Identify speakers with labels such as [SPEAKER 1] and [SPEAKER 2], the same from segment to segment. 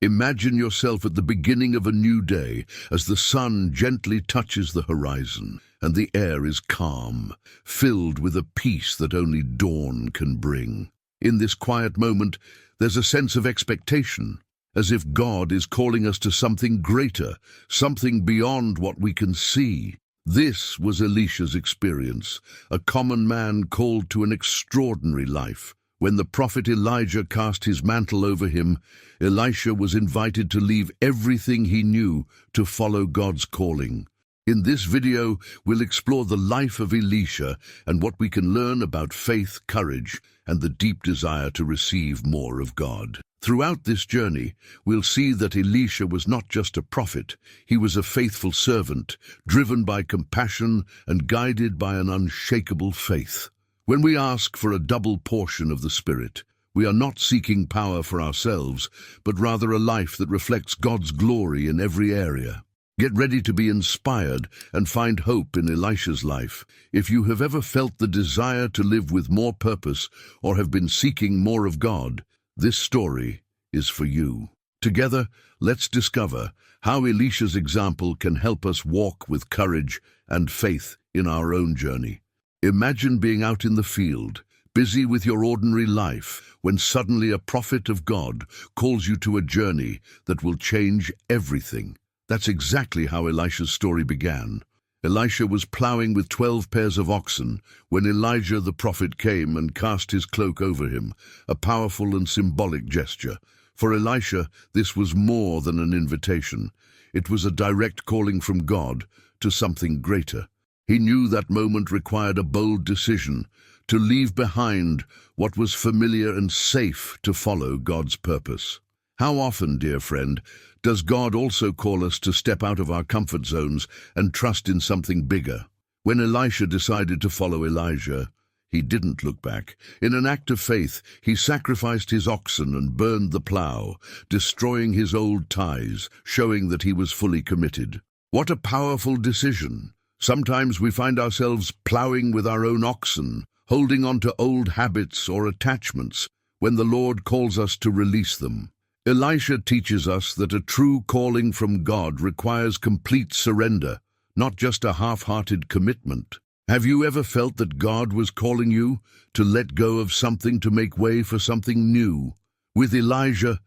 [SPEAKER 1] Imagine yourself at the beginning of a new day as the sun gently touches the horizon and the air is calm, filled with a peace that only dawn can bring. In this quiet moment, there's a sense of expectation, as if God is calling us to something greater, something beyond what we can see. This was Elisha's experience, a common man called to an extraordinary life. When the prophet Elijah cast his mantle over him, Elisha was invited to leave everything he knew to follow God's calling. In this video, we'll explore the life of Elisha and what we can learn about faith, courage, and the deep desire to receive more of God. Throughout this journey, we'll see that Elisha was not just a prophet, he was a faithful servant, driven by compassion and guided by an unshakable faith. When we ask for a double portion of the Spirit, we are not seeking power for ourselves, but rather a life that reflects God's glory in every area. Get ready to be inspired and find hope in Elisha's life. If you have ever felt the desire to live with more purpose or have been seeking more of God, this story is for you. Together, let's discover how Elisha's example can help us walk with courage and faith in our own journey. Imagine being out in the field, busy with your ordinary life, when suddenly a prophet of God calls you to a journey that will change everything. That's exactly how Elisha's story began. Elisha was plowing with 12 pairs of oxen when Elijah the prophet came and cast his cloak over him, a powerful and symbolic gesture. For Elisha, this was more than an invitation. It was a direct calling from God to something greater. He knew that moment required a bold decision, to leave behind what was familiar and safe to follow God's purpose. How often, dear friend, does God also call us to step out of our comfort zones and trust in something bigger? When Elisha decided to follow Elijah, he didn't look back. In an act of faith, he sacrificed his oxen and burned the plow, destroying his old ties, showing that he was fully committed. What a powerful decision! Sometimes we find ourselves plowing with our own oxen, holding on to old habits or attachments, when the Lord calls us to release them. Elisha teaches us that a true calling from God requires complete surrender, not just a half-hearted commitment. Have you ever felt that God was calling you to let go of something to make way for something new? With Elisha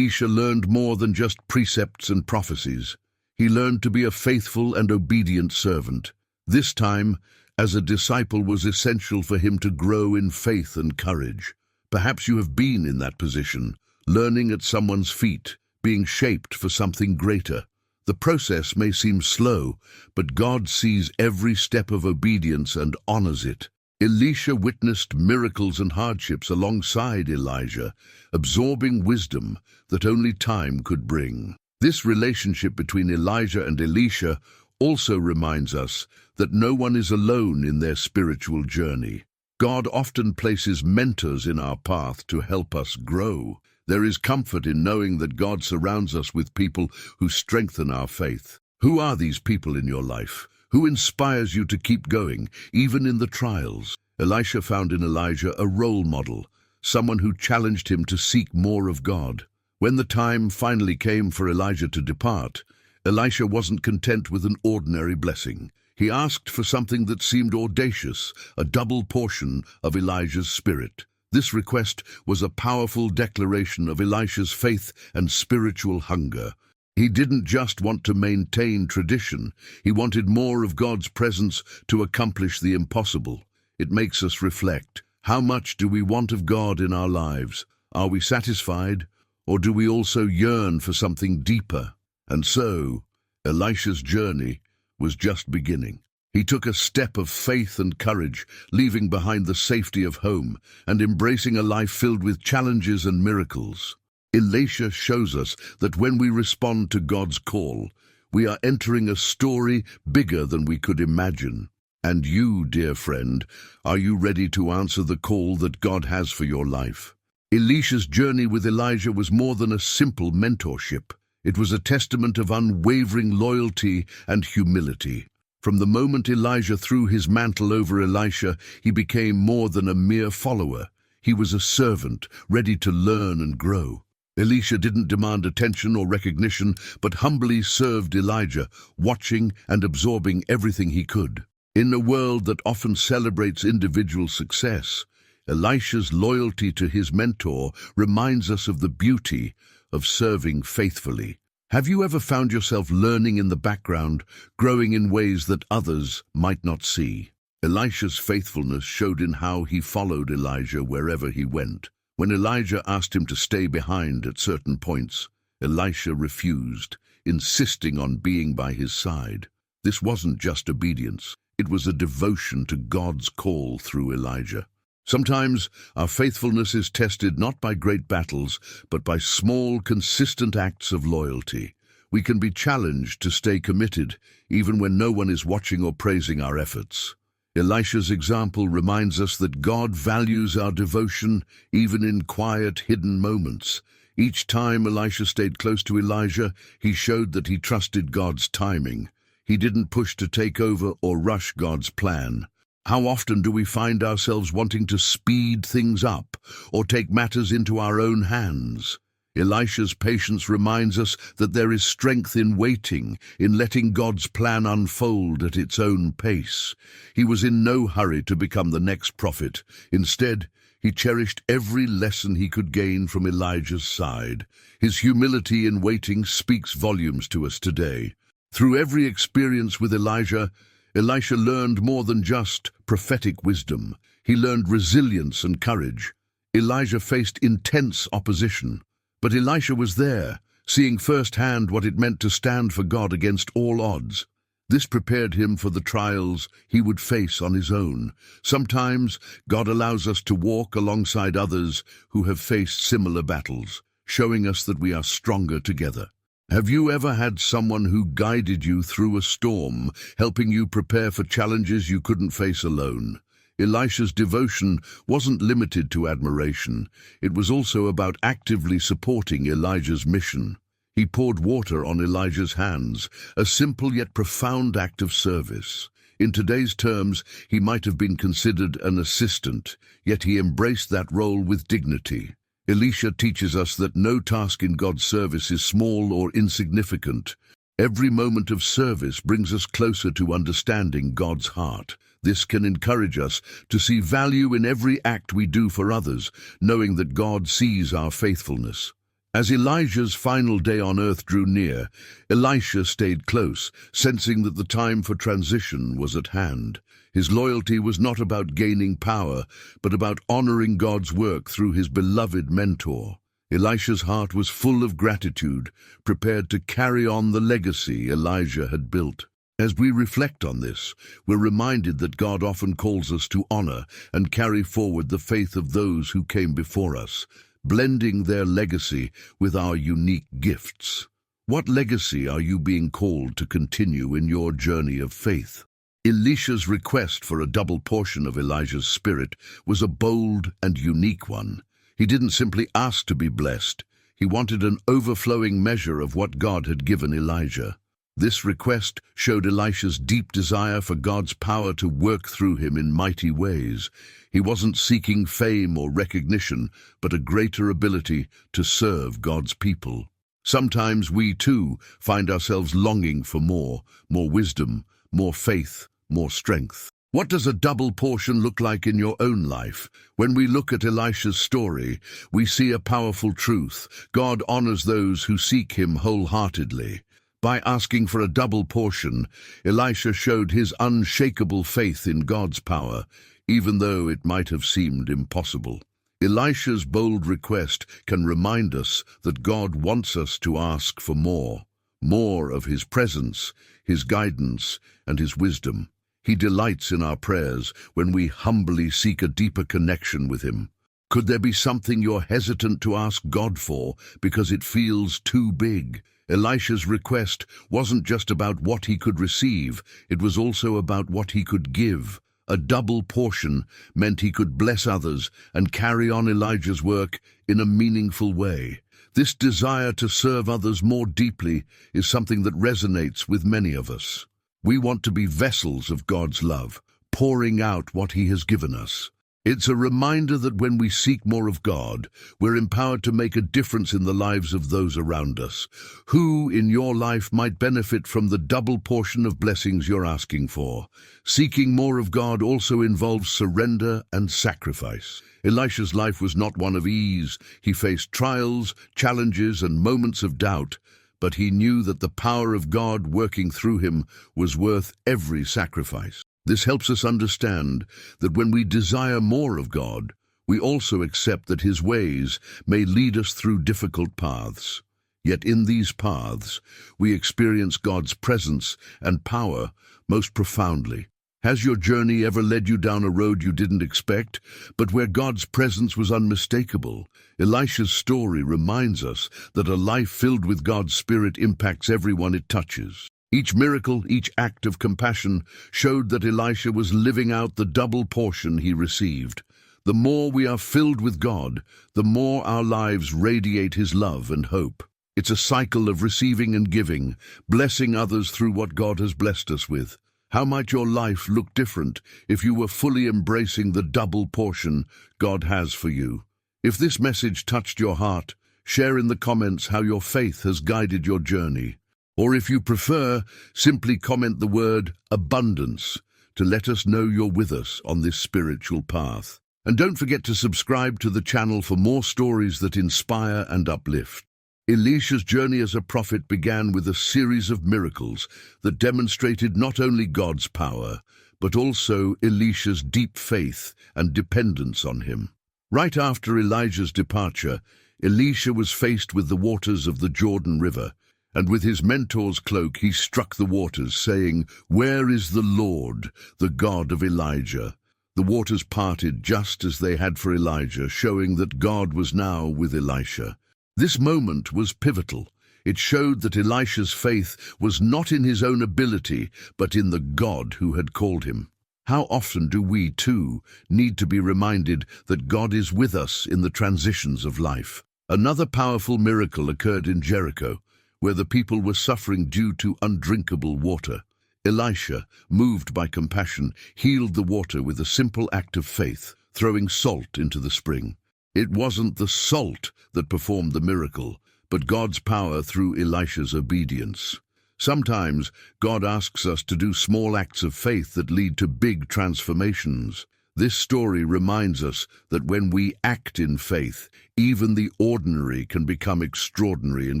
[SPEAKER 1] learned more than just precepts and prophecies. He learned to be a faithful and obedient servant. This time, as a disciple, was essential for him to grow in faith and courage. Perhaps you have been in that position, learning at someone's feet, being shaped for something greater. The process may seem slow, but God sees every step of obedience and honors it. Elisha witnessed miracles and hardships alongside Elijah, absorbing wisdom that only time could bring. This relationship between Elijah and Elisha also reminds us that no one is alone in their spiritual journey. God often places mentors in our path to help us grow. There is comfort in knowing that God surrounds us with people who strengthen our faith. Who are these people in your life? Who inspires you to keep going, even in the trials? Elisha found in Elijah a role model, someone who challenged him to seek more of God. When the time finally came for Elijah to depart, Elisha wasn't content with an ordinary blessing. He asked for something that seemed audacious, a double portion of Elijah's spirit. This request was a powerful declaration of Elisha's faith and spiritual hunger. He didn't just want to maintain tradition, he wanted more of God's presence to accomplish the impossible. It makes us reflect. How much do we want of God in our lives? Are we satisfied? Or do we also yearn for something deeper? And so, Elisha's journey was just beginning. He took a step of faith and courage, leaving behind the safety of home and embracing a life filled with challenges and miracles. Elisha shows us that when we respond to God's call, we are entering a story bigger than we could imagine. And you, dear friend, are you ready to answer the call that God has for your life? Elisha's journey with Elijah was more than a simple mentorship. It was a testament of unwavering loyalty and humility. From the moment Elijah threw his mantle over Elisha, he became more than a mere follower. He was a servant, ready to learn and grow. Elisha didn't demand attention or recognition, but humbly served Elijah, watching and absorbing everything he could. In a world that often celebrates individual success, Elisha's loyalty to his mentor reminds us of the beauty of serving faithfully. Have you ever found yourself learning in the background, growing in ways that others might not see? Elisha's faithfulness showed in how he followed Elijah wherever he went. When Elijah asked him to stay behind at certain points, Elisha refused, insisting on being by his side. This wasn't just obedience, it was a devotion to God's call through Elijah. Sometimes our faithfulness is tested not by great battles, but by small, consistent acts of loyalty. We can be challenged to stay committed, even when no one is watching or praising our efforts. Elisha's example reminds us that God values our devotion even in quiet, hidden moments. Each time Elisha stayed close to Elijah, he showed that he trusted God's timing. He didn't push to take over or rush God's plan. How often do we find ourselves wanting to speed things up or take matters into our own hands? Elisha's patience reminds us that there is strength in waiting, in letting God's plan unfold at its own pace. He was in no hurry to become the next prophet. Instead, he cherished every lesson he could gain from Elijah's side. His humility in waiting speaks volumes to us today. Through every experience with Elijah, Elisha learned more than just prophetic wisdom. He learned resilience and courage. Elijah faced intense opposition, but Elisha was there, seeing firsthand what it meant to stand for God against all odds. This prepared him for the trials he would face on his own. Sometimes God allows us to walk alongside others who have faced similar battles, showing us that we are stronger together. Have you ever had someone who guided you through a storm, helping you prepare for challenges you couldn't face alone? Elisha's devotion wasn't limited to admiration. It was also about actively supporting Elijah's mission. He poured water on Elijah's hands, a simple yet profound act of service. In today's terms, he might have been considered an assistant, yet he embraced that role with dignity. Elisha teaches us that no task in God's service is small or insignificant. Every moment of service brings us closer to understanding God's heart. This can encourage us to see value in every act we do for others, knowing that God sees our faithfulness. As Elijah's final day on earth drew near, Elisha stayed close, sensing that the time for transition was at hand. His loyalty was not about gaining power, but about honoring God's work through his beloved mentor. Elisha's heart was full of gratitude, prepared to carry on the legacy Elijah had built. As we reflect on this, we're reminded that God often calls us to honor and carry forward the faith of those who came before us, blending their legacy with our unique gifts. What legacy are you being called to continue in your journey of faith? Elisha's request for a double portion of Elijah's spirit was a bold and unique one. He didn't simply ask to be blessed. He wanted an overflowing measure of what God had given Elijah. This request showed Elisha's deep desire for God's power to work through him in mighty ways. He wasn't seeking fame or recognition, but a greater ability to serve God's people. Sometimes we, too, find ourselves longing for more wisdom, more faith, more strength. What does a double portion look like in your own life? When we look at Elisha's story, we see a powerful truth. God honors those who seek him wholeheartedly. By asking for a double portion, Elisha showed his unshakable faith in God's power, even though it might have seemed impossible. Elisha's bold request can remind us that God wants us to ask for more of his presence, his guidance, and his wisdom. He delights in our prayers when we humbly seek a deeper connection with him. Could there be something you're hesitant to ask God for because it feels too big? Elisha's request wasn't just about what he could receive, it was also about what he could give. A double portion meant he could bless others and carry on Elijah's work in a meaningful way. This desire to serve others more deeply is something that resonates with many of us. We want to be vessels of God's love, pouring out what he has given us. It's a reminder that when we seek more of God, we're empowered to make a difference in the lives of those around us. Who in your life might benefit from the double portion of blessings you're asking for? Seeking more of God also involves surrender and sacrifice. Elisha's life was not one of ease. He faced trials, challenges, and moments of doubt, but he knew that the power of God working through him was worth every sacrifice. This helps us understand that when we desire more of God, we also accept that His ways may lead us through difficult paths. Yet in these paths, we experience God's presence and power most profoundly. Has your journey ever led you down a road you didn't expect, but where God's presence was unmistakable? Elisha's story reminds us that a life filled with God's Spirit impacts everyone it touches. Each miracle, each act of compassion showed that Elisha was living out the double portion he received. The more we are filled with God, the more our lives radiate His love and hope. It's a cycle of receiving and giving, blessing others through what God has blessed us with. How might your life look different if you were fully embracing the double portion God has for you? If this message touched your heart, share in the comments how your faith has guided your journey. Or if you prefer, simply comment the word abundance to let us know you're with us on this spiritual path. And don't forget to subscribe to the channel for more stories that inspire and uplift. Elisha's journey as a prophet began with a series of miracles that demonstrated not only God's power, but also Elisha's deep faith and dependence on him. Right after Elijah's departure, Elisha was faced with the waters of the Jordan River, and with his mentor's cloak he struck the waters, saying, "Where is the Lord, the God of Elijah?" The waters parted just as they had for Elijah, showing that God was now with Elisha. This moment was pivotal. It showed that Elisha's faith was not in his own ability, but in the God who had called him. How often do we, too, need to be reminded that God is with us in the transitions of life? Another powerful miracle occurred in Jericho, where the people were suffering due to undrinkable water. Elisha, moved by compassion, healed the water with a simple act of faith, throwing salt into the spring. It wasn't the salt that performed the miracle, but God's power through Elisha's obedience. Sometimes God asks us to do small acts of faith that lead to big transformations. This story reminds us that when we act in faith, even the ordinary can become extraordinary in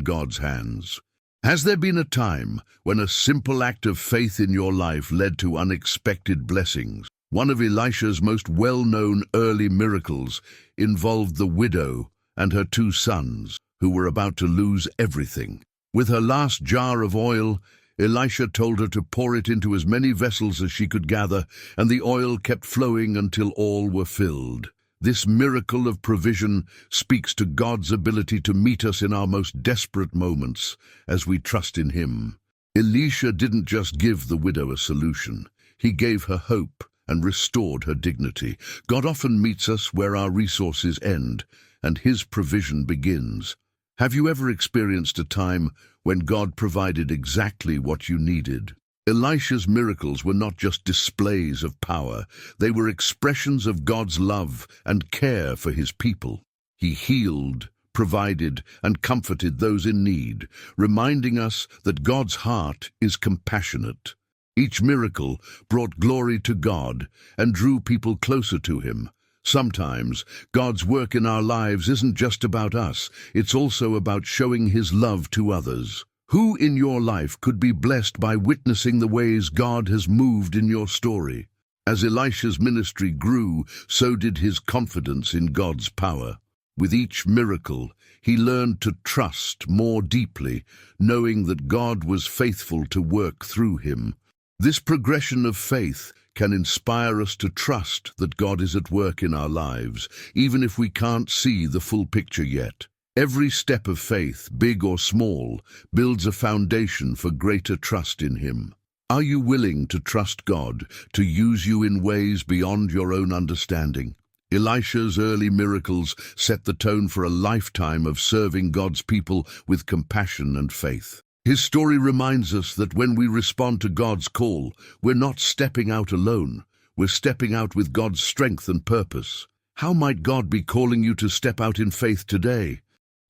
[SPEAKER 1] God's hands. Has there been a time when a simple act of faith in your life led to unexpected blessings? One of Elisha's most well-known early miracles involved the widow and her 2 sons, who were about to lose everything. With her last jar of oil, Elisha told her to pour it into as many vessels as she could gather, and the oil kept flowing until all were filled. This miracle of provision speaks to God's ability to meet us in our most desperate moments as we trust in Him. Elisha didn't just give the widow a solution. He gave her hope and restored her dignity. God often meets us where our resources end and His provision begins. Have you ever experienced a time when God provided exactly what you needed? Elisha's miracles were not just displays of power, they were expressions of God's love and care for His people. He healed, provided, and comforted those in need, reminding us that God's heart is compassionate. Each miracle brought glory to God and drew people closer to Him. Sometimes, God's work in our lives isn't just about us, it's also about showing His love to others. Who in your life could be blessed by witnessing the ways God has moved in your story? As Elisha's ministry grew, so did his confidence in God's power. With each miracle, he learned to trust more deeply, knowing that God was faithful to work through him. This progression of faith can inspire us to trust that God is at work in our lives, even if we can't see the full picture yet. Every step of faith, big or small, builds a foundation for greater trust in Him. Are you willing to trust God to use you in ways beyond your own understanding? Elisha's early miracles set the tone for a lifetime of serving God's people with compassion and faith. His story reminds us that when we respond to God's call, we're not stepping out alone. We're stepping out with God's strength and purpose. How might God be calling you to step out in faith today?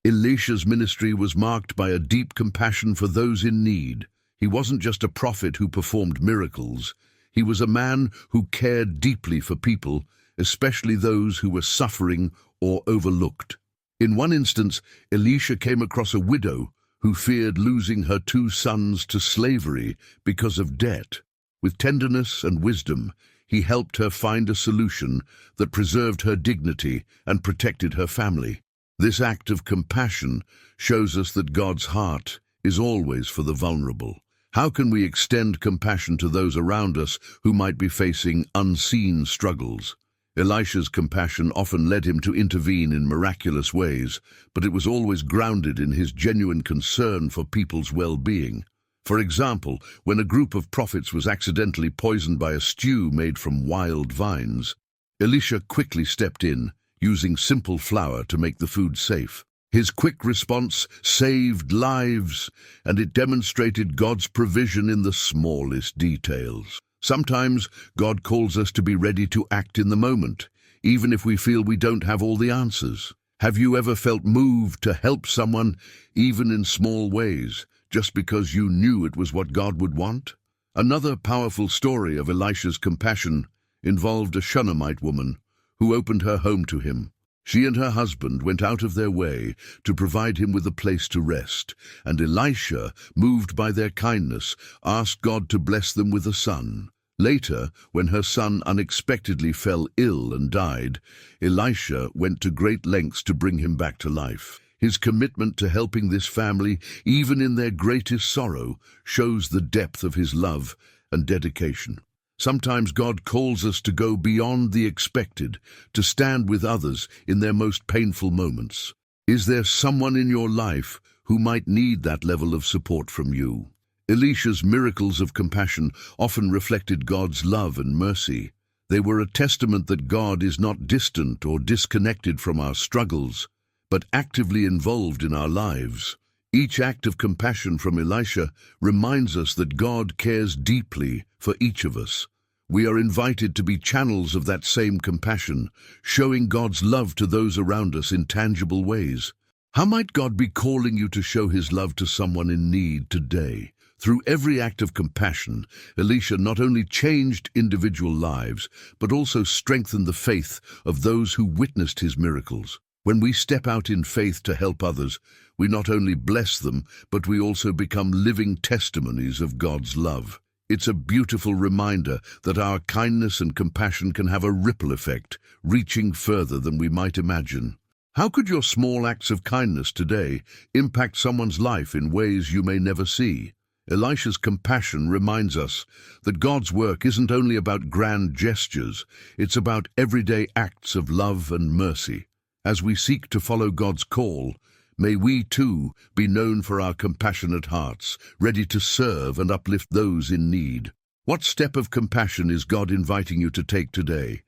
[SPEAKER 1] Elisha's ministry was marked by a deep compassion for those in need. He wasn't just a prophet who performed miracles. He was a man who cared deeply for people, especially those who were suffering or overlooked. In one instance, Elisha came across a widow who feared losing her 2 sons to slavery because of debt. With tenderness and wisdom, he helped her find a solution that preserved her dignity and protected her family. This act of compassion shows us that God's heart is always for the vulnerable. How can we extend compassion to those around us who might be facing unseen struggles? Elisha's compassion often led him to intervene in miraculous ways, but it was always grounded in his genuine concern for people's well-being. For example, when a group of prophets was accidentally poisoned by a stew made from wild vines, Elisha quickly stepped in, using simple flour to make the food safe. His quick response saved lives, and it demonstrated God's provision in the smallest details. Sometimes God calls us to be ready to act in the moment, even if we feel we don't have all the answers. Have you ever felt moved to help someone, even in small ways, just because you knew it was what God would want? Another powerful story of Elisha's compassion involved a Shunammite woman who opened her home to him. She and her husband went out of their way to provide him with a place to rest, and Elisha, moved by their kindness, asked God to bless them with a son. Later, when her son unexpectedly fell ill and died, Elisha went to great lengths to bring him back to life. His commitment to helping this family, even in their greatest sorrow, shows the depth of his love and dedication. Sometimes God calls us to go beyond the expected, to stand with others in their most painful moments. Is there someone in your life who might need that level of support from you? Elisha's miracles of compassion often reflected God's love and mercy. They were a testament that God is not distant or disconnected from our struggles, but actively involved in our lives. Each act of compassion from Elisha reminds us that God cares deeply for each of us. We are invited to be channels of that same compassion, showing God's love to those around us in tangible ways. How might God be calling you to show his love to someone in need today? Through every act of compassion, Elisha not only changed individual lives, but also strengthened the faith of those who witnessed his miracles. When we step out in faith to help others, we not only bless them, but we also become living testimonies of God's love. It's a beautiful reminder that our kindness and compassion can have a ripple effect, reaching further than we might imagine. How could your small acts of kindness today impact someone's life in ways you may never see? Elisha's compassion reminds us that God's work isn't only about grand gestures, it's about everyday acts of love and mercy. As we seek to follow God's call, may we too be known for our compassionate hearts, ready to serve and uplift those in need. What step of compassion is God inviting you to take today?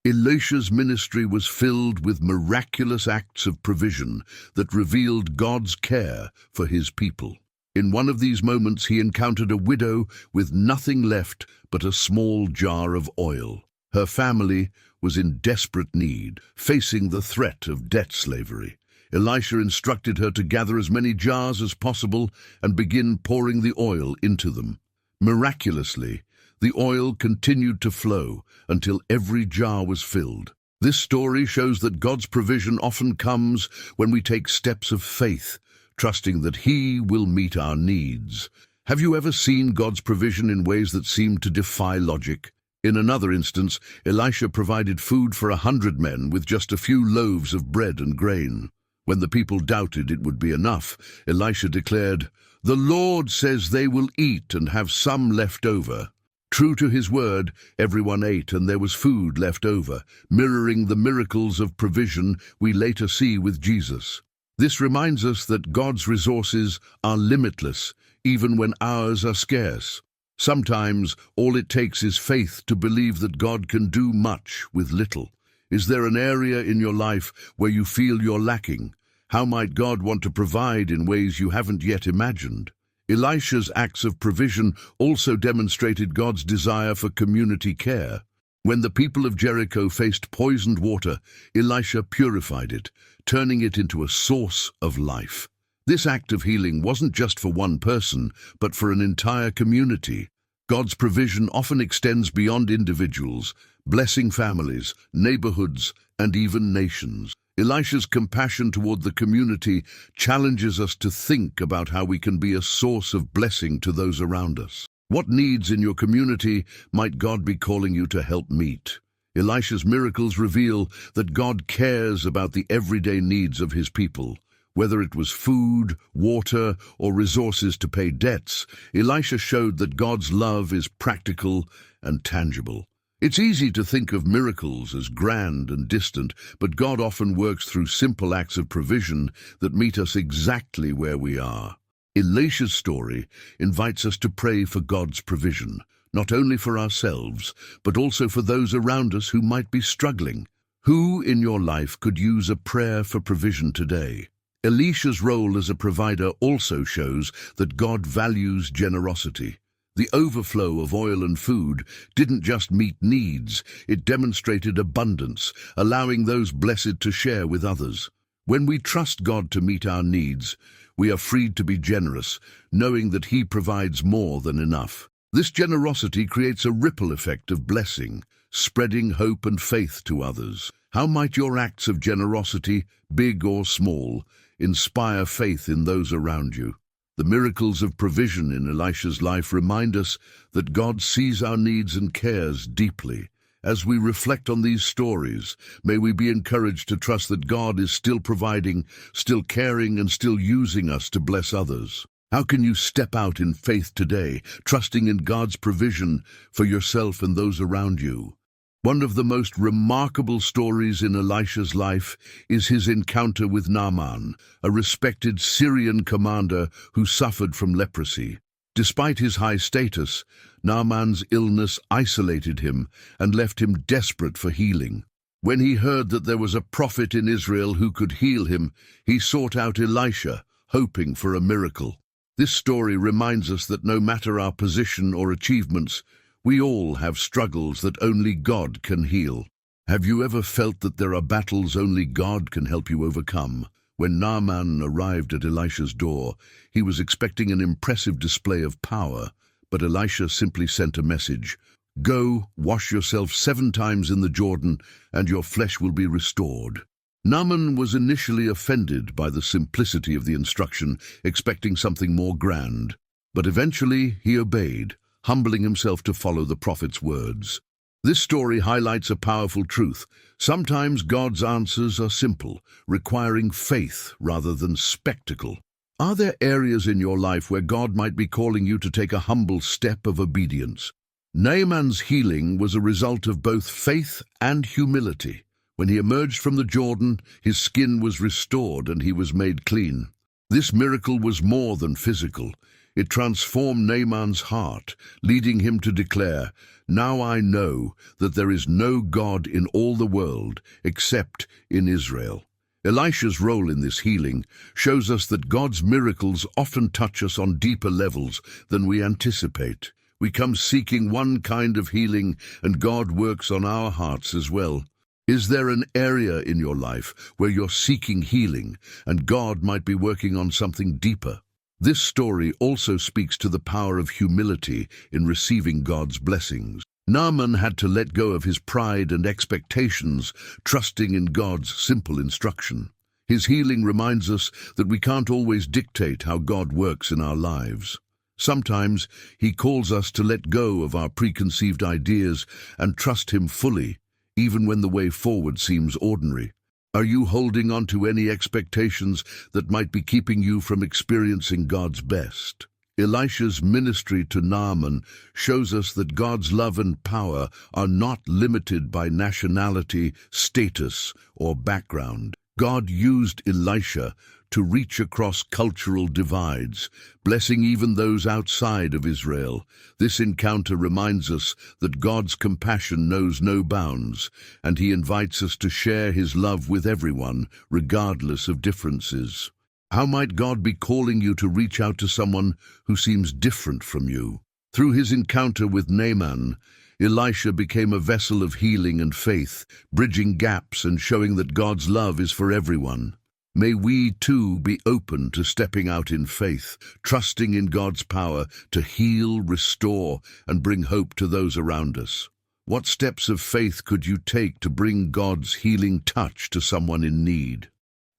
[SPEAKER 1] Elisha's ministry was filled with miraculous acts of provision that revealed God's care for his people. In one of these moments, he encountered a widow with nothing left but a small jar of oil. Her family was in desperate need, facing the threat of debt slavery. Elisha instructed her to gather as many jars as possible and begin pouring the oil into them. Miraculously, the oil continued to flow until every jar was filled. This story shows that God's provision often comes when we take steps of faith, trusting that he will meet our needs. Have you ever seen God's provision in ways that seem to defy logic? In another instance, Elisha provided food for 100 men with just a few loaves of bread and grain. When the people doubted it would be enough, Elisha declared, "The Lord says they will eat and have some left over." True to his word, everyone ate and there was food left over, mirroring the miracles of provision we later see with Jesus. This reminds us that God's resources are limitless, even when ours are scarce. Sometimes all it takes is faith to believe that God can do much with little. Is there an area in your life where you feel you're lacking? How might God want to provide in ways you haven't yet imagined? Elisha's acts of provision also demonstrated God's desire for community care. When the people of Jericho faced poisoned water, Elisha purified it, turning it into a source of life. This act of healing wasn't just for one person, but for an entire community. God's provision often extends beyond individuals, blessing families, neighborhoods, and even nations. Elisha's compassion toward the community challenges us to think about how we can be a source of blessing to those around us. What needs in your community might God be calling you to help meet? Elisha's miracles reveal that God cares about the everyday needs of his people. Whether it was food, water, or resources to pay debts, Elisha showed that God's love is practical and tangible. It's easy to think of miracles as grand and distant, but God often works through simple acts of provision that meet us exactly where we are. Elisha's story invites us to pray for God's provision, not only for ourselves, but also for those around us who might be struggling. Who in your life could use a prayer for provision today? Elisha's role as a provider also shows that God values generosity. The overflow of oil and food didn't just meet needs, it demonstrated abundance, allowing those blessed to share with others. When we trust God to meet our needs, we are freed to be generous, knowing that He provides more than enough. This generosity creates a ripple effect of blessing, spreading hope and faith to others. How might your acts of generosity, big or small, inspire faith in those around you? The miracles of provision in Elisha's life remind us that God sees our needs and cares deeply. As we reflect on these stories, may we be encouraged to trust that God is still providing, still caring, and still using us to bless others. How can you step out in faith today, trusting in God's provision for yourself and those around you? One of the most remarkable stories in Elisha's life is his encounter with Naaman, a respected Syrian commander who suffered from leprosy. Despite his high status, Naaman's illness isolated him and left him desperate for healing. When he heard that there was a prophet in Israel who could heal him, he sought out Elisha, hoping for a miracle. This story reminds us that no matter our position or achievements, we all have struggles that only God can heal. Have you ever felt that there are battles only God can help you overcome? When Naaman arrived at Elisha's door, he was expecting an impressive display of power, but Elisha simply sent a message: "Go, wash yourself 7 times in the Jordan, and your flesh will be restored." Naaman was initially offended by the simplicity of the instruction, expecting something more grand. But eventually he obeyed, humbling himself to follow the prophet's words. This story highlights a powerful truth. Sometimes God's answers are simple, requiring faith rather than spectacle. Are there areas in your life where God might be calling you to take a humble step of obedience? Naaman's healing was a result of both faith and humility. When he emerged from the Jordan, his skin was restored and he was made clean. This miracle was more than physical. It transformed Naaman's heart, leading him to declare, "Now I know that there is no God in all the world except in Israel." Elisha's role in this healing shows us that God's miracles often touch us on deeper levels than we anticipate. We come seeking one kind of healing, and God works on our hearts as well. Is there an area in your life where you're seeking healing, and God might be working on something deeper? This story also speaks to the power of humility in receiving God's blessings. Naaman had to let go of his pride and expectations, trusting in God's simple instruction. His healing reminds us that we can't always dictate how God works in our lives. Sometimes He calls us to let go of our preconceived ideas and trust Him fully, even when the way forward seems ordinary. Are you holding on to any expectations that might be keeping you from experiencing God's best? Elisha's ministry to Naaman shows us that God's love and power are not limited by nationality, status, or background. God used Elisha to reach across cultural divides, blessing even those outside of Israel. This encounter reminds us that God's compassion knows no bounds, and He invites us to share His love with everyone, regardless of differences. How might God be calling you to reach out to someone who seems different from you? Through his encounter with Naaman, Elisha became a vessel of healing and faith, bridging gaps and showing that God's love is for everyone. May we too be open to stepping out in faith, trusting in God's power to heal, restore, and bring hope to those around us. What steps of faith could you take to bring God's healing touch to someone in need?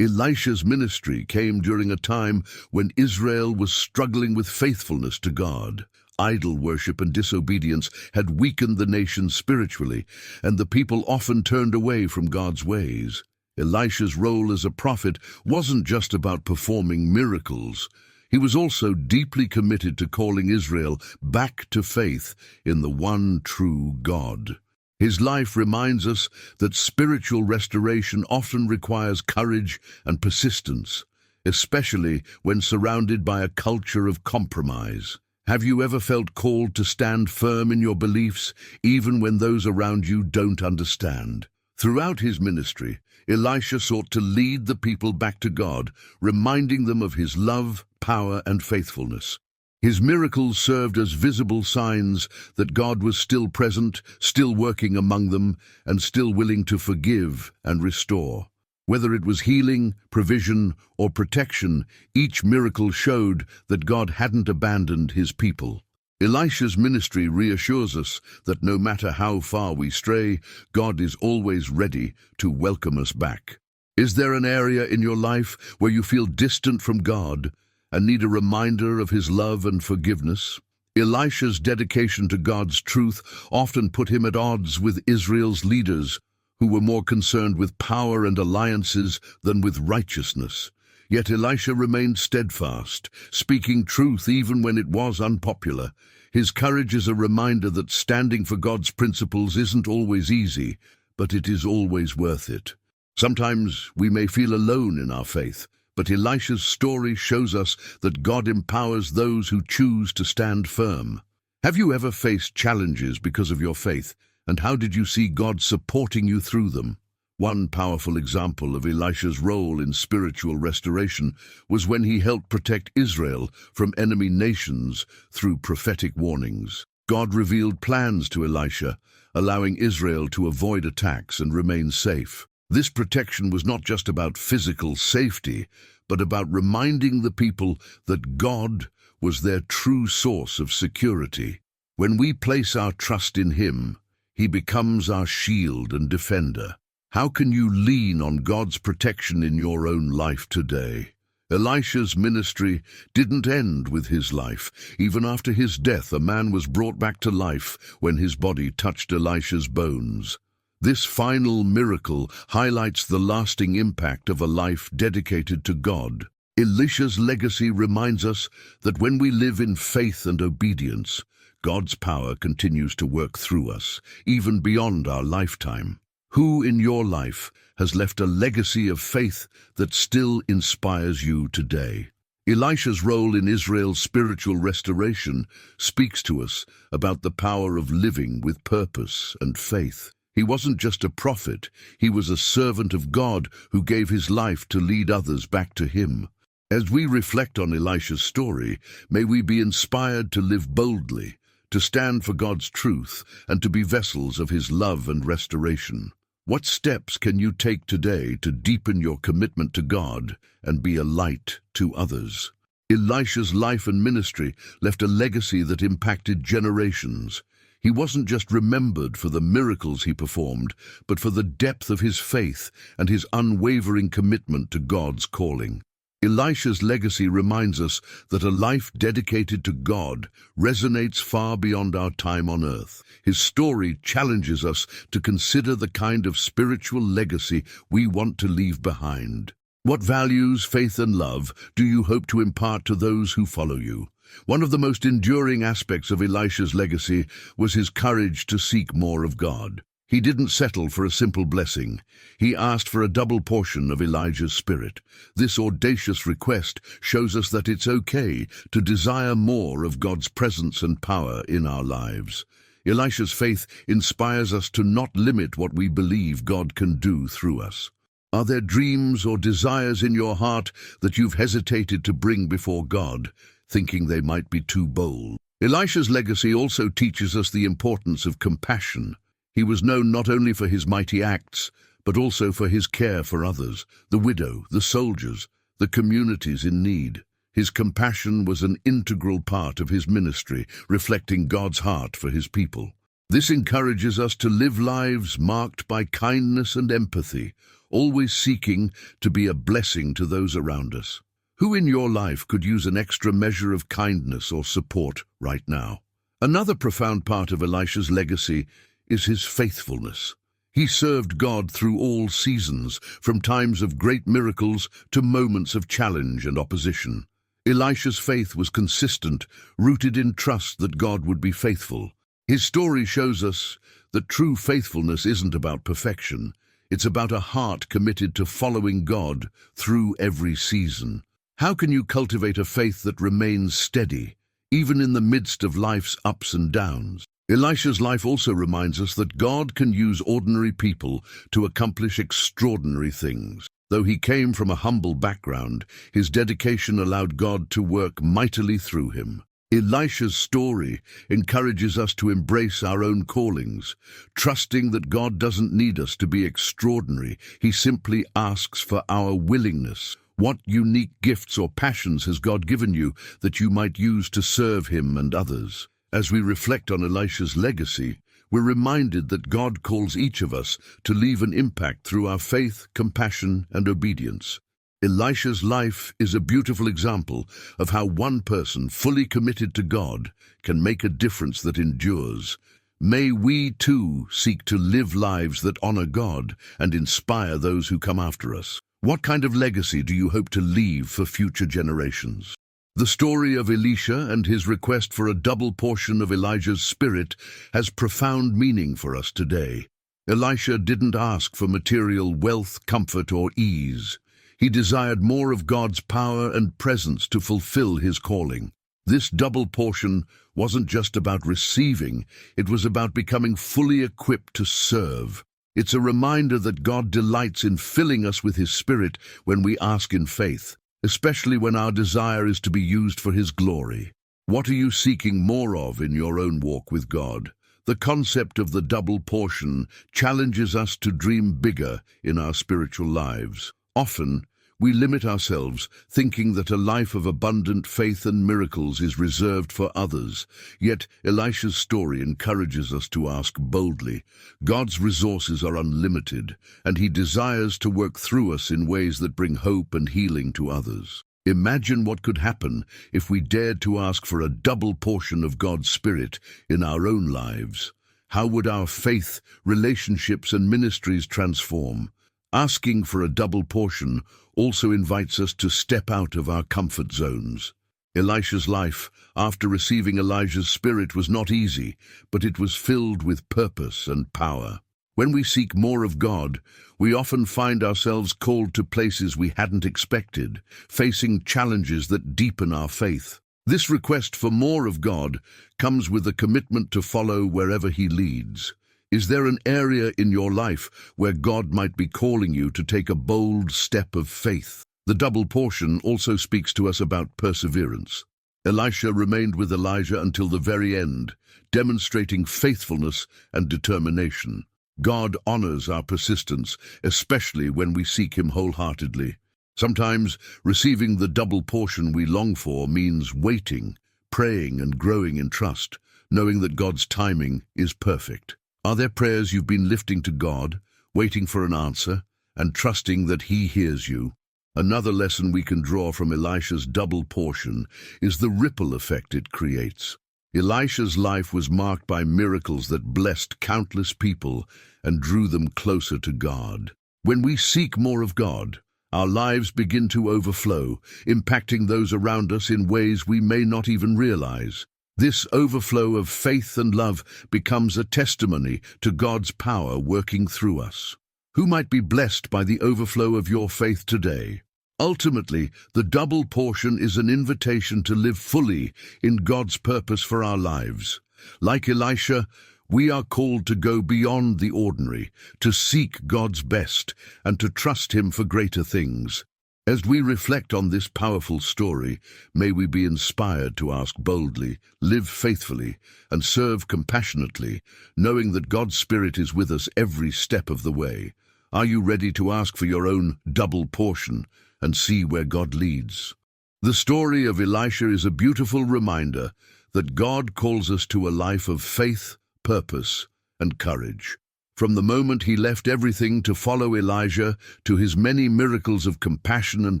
[SPEAKER 1] Elisha's ministry came during a time when Israel was struggling with faithfulness to God. Idol worship and disobedience had weakened the nation spiritually, and the people often turned away from God's ways. Elisha's role as a prophet wasn't just about performing miracles. He was also deeply committed to calling Israel back to faith in the one true God. His life reminds us that spiritual restoration often requires courage and persistence, especially when surrounded by a culture of compromise. Have you ever felt called to stand firm in your beliefs, even when those around you don't understand? Throughout his ministry, Elisha sought to lead the people back to God, reminding them of his love, power, and faithfulness. His miracles served as visible signs that God was still present, still working among them, and still willing to forgive and restore. Whether it was healing, provision, or protection, each miracle showed that God hadn't abandoned his people. Elisha's ministry reassures us that no matter how far we stray, God is always ready to welcome us back. Is there an area in your life where you feel distant from God and need a reminder of his love and forgiveness? Elisha's dedication to God's truth often put him at odds with Israel's leaders, who were more concerned with power and alliances than with righteousness. Yet Elisha remained steadfast, speaking truth even when it was unpopular. His courage is a reminder that standing for God's principles isn't always easy, but it is always worth it. Sometimes we may feel alone in our faith, but Elisha's story shows us that God empowers those who choose to stand firm. Have you ever faced challenges because of your faith, and how did you see God supporting you through them? One powerful example of Elisha's role in spiritual restoration was when he helped protect Israel from enemy nations through prophetic warnings. God revealed plans to Elisha, allowing Israel to avoid attacks and remain safe. This protection was not just about physical safety, but about reminding the people that God was their true source of security. When we place our trust in him, he becomes our shield and defender. How can you lean on God's protection in your own life today? Elisha's ministry didn't end with his life. Even after his death, a man was brought back to life when his body touched Elisha's bones. This final miracle highlights the lasting impact of a life dedicated to God. Elisha's legacy reminds us that when we live in faith and obedience, God's power continues to work through us, even beyond our lifetime. Who in your life has left a legacy of faith that still inspires you today? Elisha's role in Israel's spiritual restoration speaks to us about the power of living with purpose and faith. He wasn't just a prophet, he was a servant of God who gave his life to lead others back to him. As we reflect on Elisha's story, may we be inspired to live boldly, to stand for God's truth, and to be vessels of his love and restoration. What steps can you take today to deepen your commitment to God and be a light to others? Elisha's life and ministry left a legacy that impacted generations. He wasn't just remembered for the miracles he performed, but for the depth of his faith and his unwavering commitment to God's calling. Elisha's legacy reminds us that a life dedicated to God resonates far beyond our time on earth. His story challenges us to consider the kind of spiritual legacy we want to leave behind. What values, faith, and love do you hope to impart to those who follow you? One of the most enduring aspects of Elisha's legacy was his courage to seek more of God. He didn't settle for a simple blessing. He asked for a double portion of Elijah's spirit. This audacious request shows us that it's okay to desire more of God's presence and power in our lives. Elisha's faith inspires us to not limit what we believe God can do through us. Are there dreams or desires in your heart that you've hesitated to bring before God, thinking they might be too bold? Elisha's legacy also teaches us the importance of compassion. He was known not only for his mighty acts, but also for his care for others, the widow, the soldiers, the communities in need. His compassion was an integral part of his ministry, reflecting God's heart for his people. This encourages us to live lives marked by kindness and empathy, always seeking to be a blessing to those around us. Who in your life could use an extra measure of kindness or support right now? Another profound part of Elisha's legacy is his faithfulness. He served God through all seasons, from times of great miracles to moments of challenge and opposition. Elisha's faith was consistent, rooted in trust that God would be faithful. His story shows us that true faithfulness isn't about perfection. It's about a heart committed to following God through every season. How can you cultivate a faith that remains steady, even in the midst of life's ups and downs? Elisha's life also reminds us that God can use ordinary people to accomplish extraordinary things. Though he came from a humble background, his dedication allowed God to work mightily through him. Elisha's story encourages us to embrace our own callings, trusting that God doesn't need us to be extraordinary. He simply asks for our willingness. What unique gifts or passions has God given you that you might use to serve him and others? As we reflect on Elisha's legacy, we're reminded that God calls each of us to leave an impact through our faith, compassion, and obedience. Elisha's life is a beautiful example of how one person fully committed to God can make a difference that endures. May we too seek to live lives that honor God and inspire those who come after us. What kind of legacy do you hope to leave for future generations? The story of Elisha and his request for a double portion of Elijah's spirit has profound meaning for us today. Elisha didn't ask for material wealth, comfort, or ease. He desired more of God's power and presence to fulfill his calling. This double portion wasn't just about receiving, it was about becoming fully equipped to serve. It's a reminder that God delights in filling us with his Spirit when we ask in faith, especially when our desire is to be used for his glory. What are you seeking more of in your own walk with God? The concept of the double portion challenges us to dream bigger in our spiritual lives. Often, we limit ourselves, thinking that a life of abundant faith and miracles is reserved for others. Yet, Elisha's story encourages us to ask boldly. God's resources are unlimited, and he desires to work through us in ways that bring hope and healing to others. Imagine what could happen if we dared to ask for a double portion of God's Spirit in our own lives. How would our faith, relationships, and ministries transform? Asking for a double portion also invites us to step out of our comfort zones. Elisha's life, after receiving Elijah's spirit, was not easy, but it was filled with purpose and power. When we seek more of God, we often find ourselves called to places we hadn't expected, facing challenges that deepen our faith. This request for more of God comes with a commitment to follow wherever he leads. Is there an area in your life where God might be calling you to take a bold step of faith? The double portion also speaks to us about perseverance. Elisha remained with Elijah until the very end, demonstrating faithfulness and determination. God honors our persistence, especially when we seek him wholeheartedly. Sometimes receiving the double portion we long for means waiting, praying, and growing in trust, knowing that God's timing is perfect. Are there prayers you've been lifting to God, waiting for an answer, and trusting that he hears you? Another lesson we can draw from Elisha's double portion is the ripple effect it creates. Elisha's life was marked by miracles that blessed countless people and drew them closer to God. When we seek more of God, our lives begin to overflow, impacting those around us in ways we may not even realize. This overflow of faith and love becomes a testimony to God's power working through us. Who might be blessed by the overflow of your faith today? Ultimately, the double portion is an invitation to live fully in God's purpose for our lives. Like Elisha, we are called to go beyond the ordinary, to seek God's best, and to trust him for greater things. As we reflect on this powerful story, may we be inspired to ask boldly, live faithfully, and serve compassionately, knowing that God's Spirit is with us every step of the way. Are you ready to ask for your own double portion and see where God leads? The story of Elisha is a beautiful reminder that God calls us to a life of faith, purpose, and courage. From the moment he left everything to follow Elijah to his many miracles of compassion and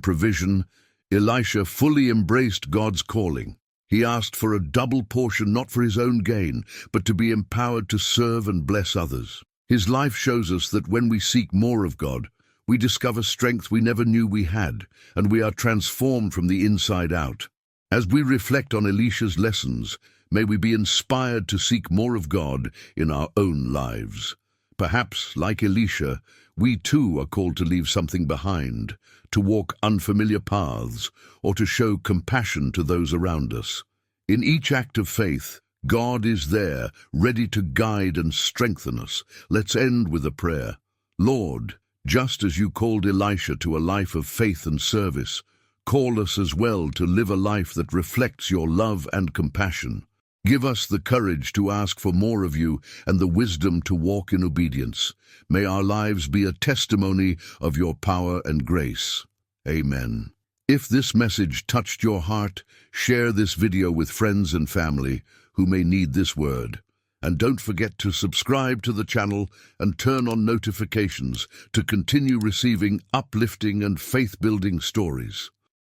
[SPEAKER 1] provision, Elisha fully embraced God's calling. He asked for a double portion not for his own gain, but to be empowered to serve and bless others. His life shows us that when we seek more of God, we discover strength we never knew we had, and we are transformed from the inside out. As we reflect on Elisha's lessons, may we be inspired to seek more of God in our own lives. Perhaps, like Elisha, we too are called to leave something behind, to walk unfamiliar paths, or to show compassion to those around us. In each act of faith, God is there, ready to guide and strengthen us. Let's end with a prayer. Lord, just as you called Elisha to a life of faith and service, call us as well to live a life that reflects your love and compassion. Give us the courage to ask for more of you and the wisdom to walk in obedience. May our lives be a testimony of your power and grace. Amen. If this message touched your heart, share this video with friends and family who may need this word. And don't forget to subscribe to the channel and turn on notifications to continue receiving uplifting and faith-building stories.